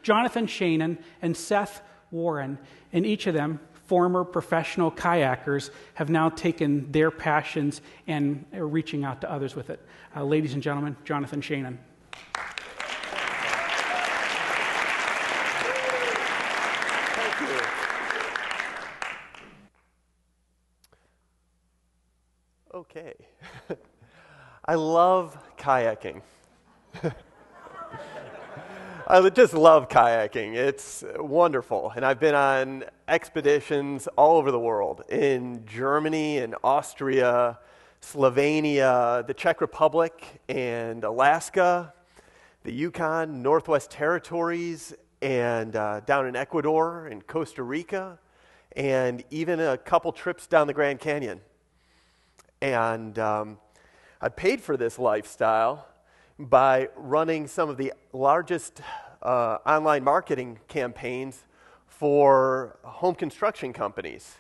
Jonathan Shanin and Seth Warren, and each of them, former professional kayakers, have now taken their passions and are reaching out to others with it. Ladies and gentlemen, Jonathan Shanin. Thank you. Okay. I love kayaking. I just love kayaking. It's wonderful. And I've been on expeditions all over the world, in Germany and Austria, Slovenia, the Czech Republic, and Alaska, the Yukon, Northwest Territories, and down in Ecuador and Costa Rica, and even a couple trips down the Grand Canyon. And I paid for this lifestyle by running some of the largest online marketing campaigns for home construction companies.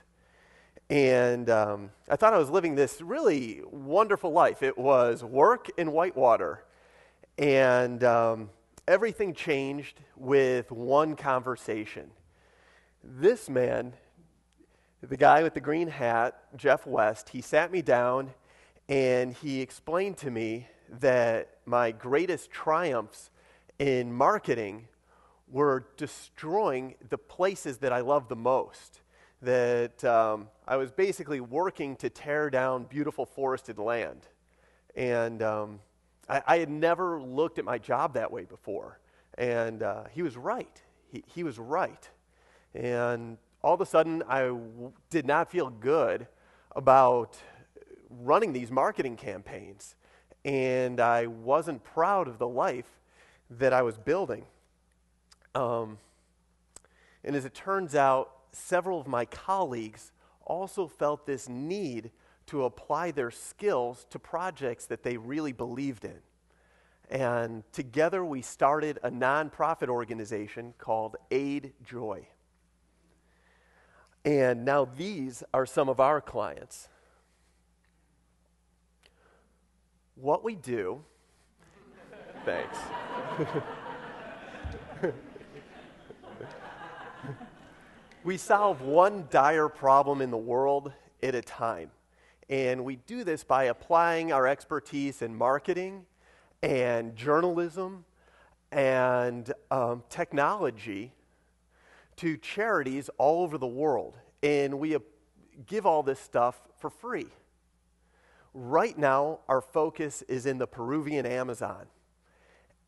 And I thought I was living this really wonderful life. It was work in Whitewater. And everything changed with one conversation. This man, the guy with the green hat, Jeff West, he sat me down and he explained to me that my greatest triumphs in marketing were destroying the places that I love the most. That I was basically working to tear down beautiful forested land. And I had never looked at my job that way before. And he was right. He was right. And all of a sudden, I did not feel good about running these marketing campaigns. And I wasn't proud of the life that I was building. And as it turns out, several of my colleagues also felt this need to apply their skills to projects that they really believed in. And together we started a nonprofit organization called AidJoy. And now these are some of our clients. What we do, thanks. We solve one dire problem in the world at a time. And we do this by applying our expertise in marketing and journalism and technology to charities all over the world. And we give all this stuff for free. Right now, our focus is in the Peruvian Amazon.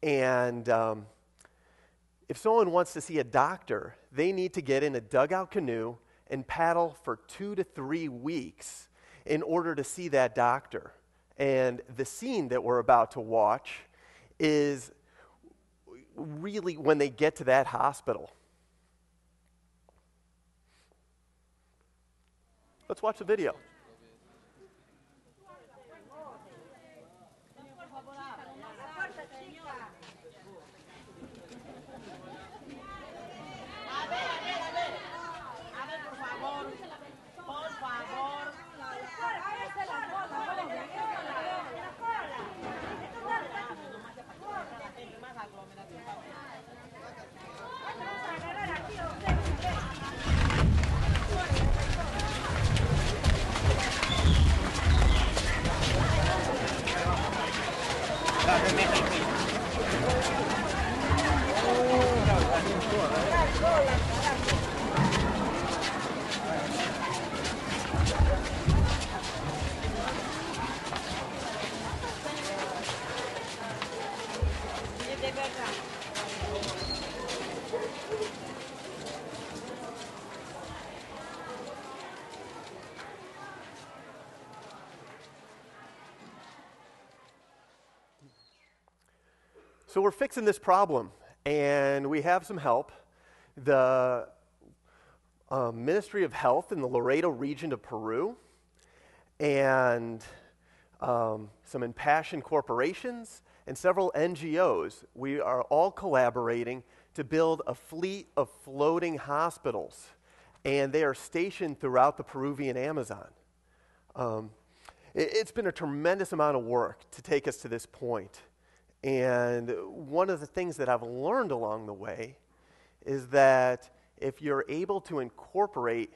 And if someone wants to see a doctor, they need to get in a dugout canoe and paddle for 2 to 3 weeks in order to see that doctor. And the scene that we're about to watch is really when they get to that hospital. Let's watch the video. So we're fixing this problem, and we have some help. The Ministry of Health in the Laredo region of Peru, and some impassioned corporations, and several NGOs. We are all collaborating to build a fleet of floating hospitals, and they are stationed throughout the Peruvian Amazon. It's been a tremendous amount of work to take us to this point. And one of the things that I've learned along the way is that if you're able to incorporate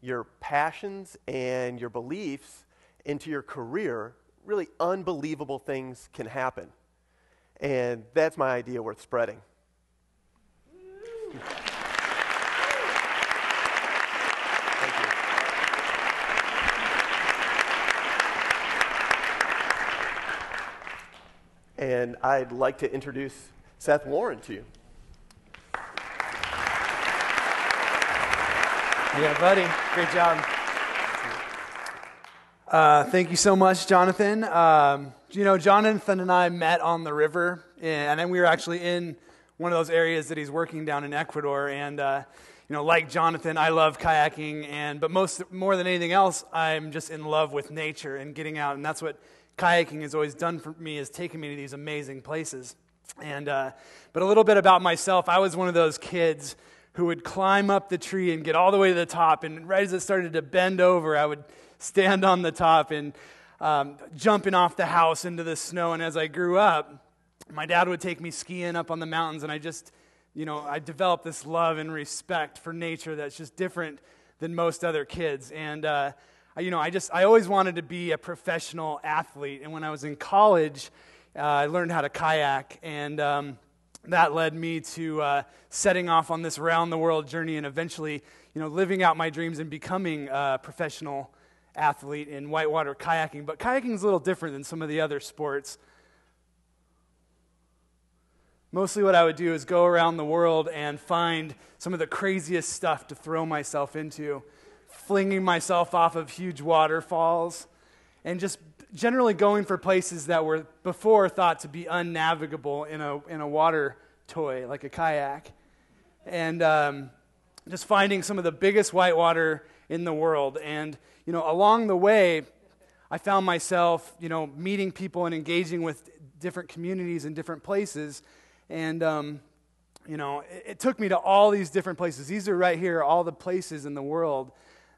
your passions and your beliefs into your career, really unbelievable things can happen. And that's my idea worth spreading. Thank you. And I'd like to introduce Seth Warren to you. Yeah, buddy. Great job. Thank you so much, Jonathan. Jonathan and I met on the river, and then we were actually in one of those areas that he's working down in Ecuador. And, like Jonathan, I love kayaking, but more than anything else, I'm just in love with nature and getting out. And that's what kayaking has always done for me, is taken me to these amazing places. And but a little bit about myself, I was one of those kids who would climb up the tree and get all the way to the top, and right as it started to bend over, I would stand on the top and jumping off the house into the snow. And as I grew up, my dad would take me skiing up on the mountains, and I just, I developed this love and respect for nature that's just different than most other kids. And I always wanted to be a professional athlete. And when I was in college, I learned how to kayak, and that led me to setting off on this round-the-world journey and eventually, living out my dreams and becoming a professional athlete in whitewater kayaking. But kayaking is a little different than some of the other sports. Mostly what I would do is go around the world and find some of the craziest stuff to throw myself into, flinging myself off of huge waterfalls, and just generally going for places that were before thought to be unnavigable in a water toy, like a kayak. And just finding some of the biggest whitewater in the world. And, along the way, I found myself, meeting people and engaging with different communities in different places. And, it took me to all these different places. These are right here, all the places in the world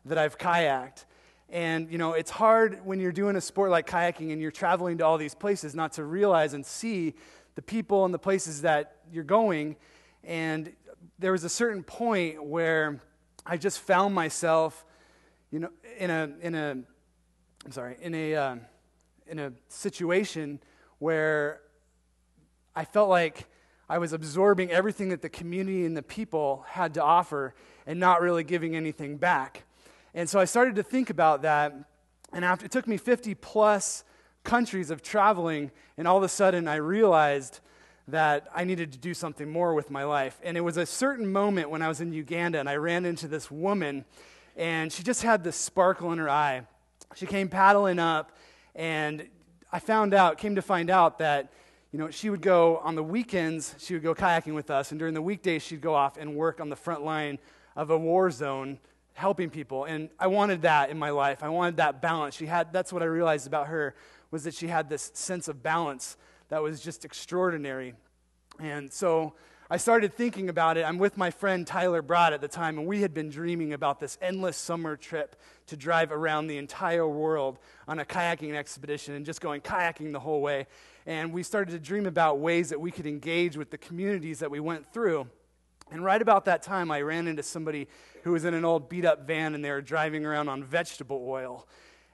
that I've kayaked. And, it's hard when you're doing a sport like kayaking and you're traveling to all these places not to realize and see the people and the places that you're going. And there was a certain point where I just found myself, in a situation where I felt like I was absorbing everything that the community and the people had to offer and not really giving anything back. And so I started to think about that, and it took me 50 plus countries of traveling, and all of a sudden I realized that I needed to do something more with my life. And it was a certain moment when I was in Uganda, and I ran into this woman, and she just had this sparkle in her eye. She came paddling up, and came to find out that, she would go on the weekends, she would go kayaking with us, and during the weekdays she'd go off and work on the front line of a war zone, helping people. And I wanted that in my life. I wanted that balance. That's what I realized about her, was that she had this sense of balance that was just extraordinary. And so I started thinking about it. I'm with my friend Tyler Broad at the time, and we had been dreaming about this endless summer trip to drive around the entire world on a kayaking expedition and just going kayaking the whole way. And we started to dream about ways that we could engage with the communities that we went through. And right about that time, I ran into somebody who was in an old beat-up van, and they were driving around on vegetable oil.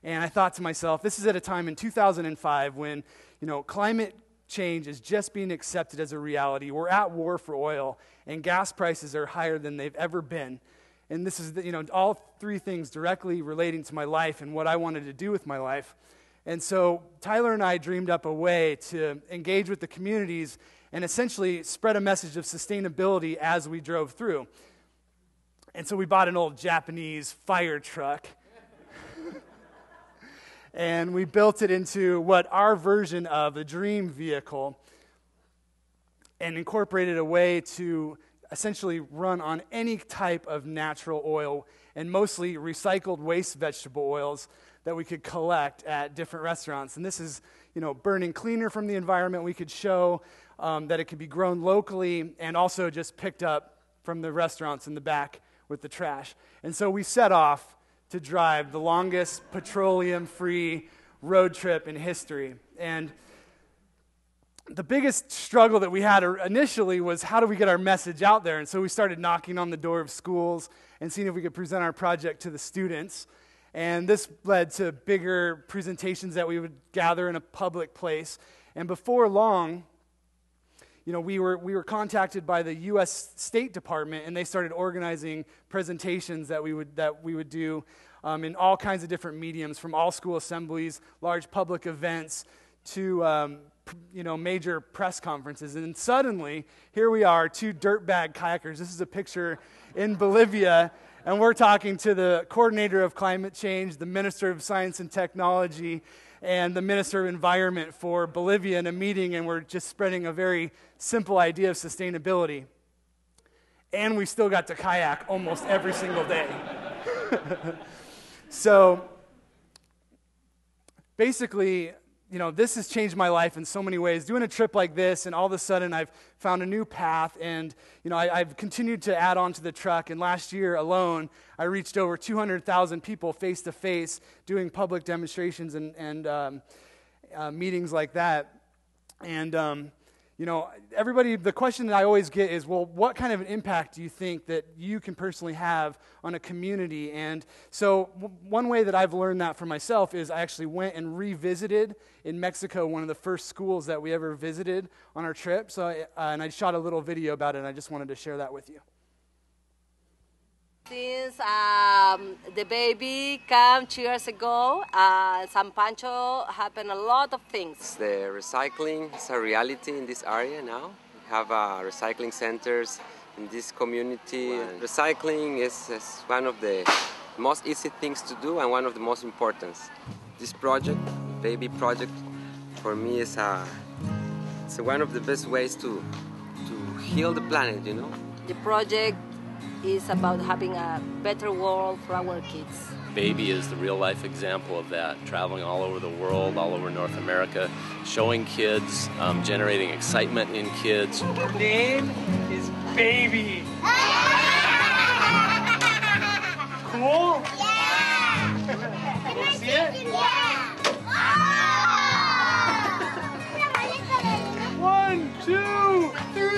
And I thought to myself, this is at a time in 2005 when, climate change is just being accepted as a reality. We're at war for oil, and gas prices are higher than they've ever been. And this is, all three things directly relating to my life and what I wanted to do with my life. And so Tyler and I dreamed up a way to engage with the communities and essentially spread a message of sustainability as we drove through. And so we bought an old Japanese fire truck, and we built it into what our version of a dream vehicle, and incorporated a way to essentially run on any type of natural oil, and mostly recycled waste vegetable oils that we could collect at different restaurants. And this is, burning cleaner from the environment. We could show that it could be grown locally and also just picked up from the restaurants in the back with the trash. And so we set off to drive the longest petroleum-free road trip in history. And the biggest struggle that we had initially was how do we get our message out there? And so we started knocking on the door of schools and seeing if we could present our project to the students. And this led to bigger presentations that we would gather in a public place. And before long, we were contacted by the U.S. State Department, and they started organizing presentations that we would do in all kinds of different mediums, from all school assemblies, large public events, to major press conferences. And suddenly, here we are, two dirtbag kayakers. This is a picture in Bolivia, and we're talking to the coordinator of climate change, the Minister of Science and Technology, and the Minister of Environment for Bolivia in a meeting, and we're just spreading a very simple idea of sustainability. And we still got to kayak almost every single day. So, basically, this has changed my life in so many ways. Doing a trip like this, and all of a sudden I've found a new path, and I've continued to add on to the truck. And last year alone, I reached over 200,000 people face to face, doing public demonstrations and meetings like that. And everybody, the question that I always get is, well, what kind of an impact do you think that you can personally have on a community? And so one way that I've learned that for myself is I actually went and revisited in Mexico one of the first schools that we ever visited on our trip. So and I shot a little video about it, and I just wanted to share that with you. Since the baby came 2 years ago, San Pancho happened a lot of things. The recycling is a reality in this area now. We have recycling centers in this community. And recycling is one of the most easy things to do and one of the most important. This project, baby project, for me is it's one of the best ways to heal the planet, The project is about having a better world for our kids. Baby is the real life example of that, traveling all over the world, all over North America, showing kids, generating excitement in kids. Name is Baby. Cool? Yeah! Want to see it? Yeah! 1, 2, 3!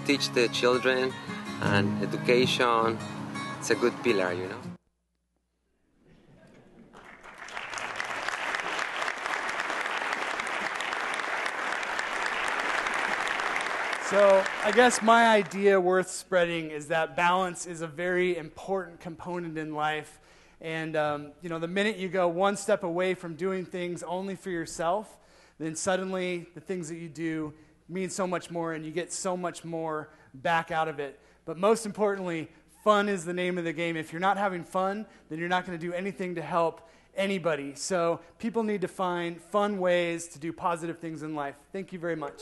Teach the children, and education, it's a good pillar, So I guess my idea worth spreading is that balance is a very important component in life. And, the minute you go one step away from doing things only for yourself, then suddenly the things that you do mean so much more, and you get so much more back out of it. But most importantly, fun is the name of the game. If you're not having fun, then you're not going to do anything to help anybody. So people need to find fun ways to do positive things in life. Thank you very much.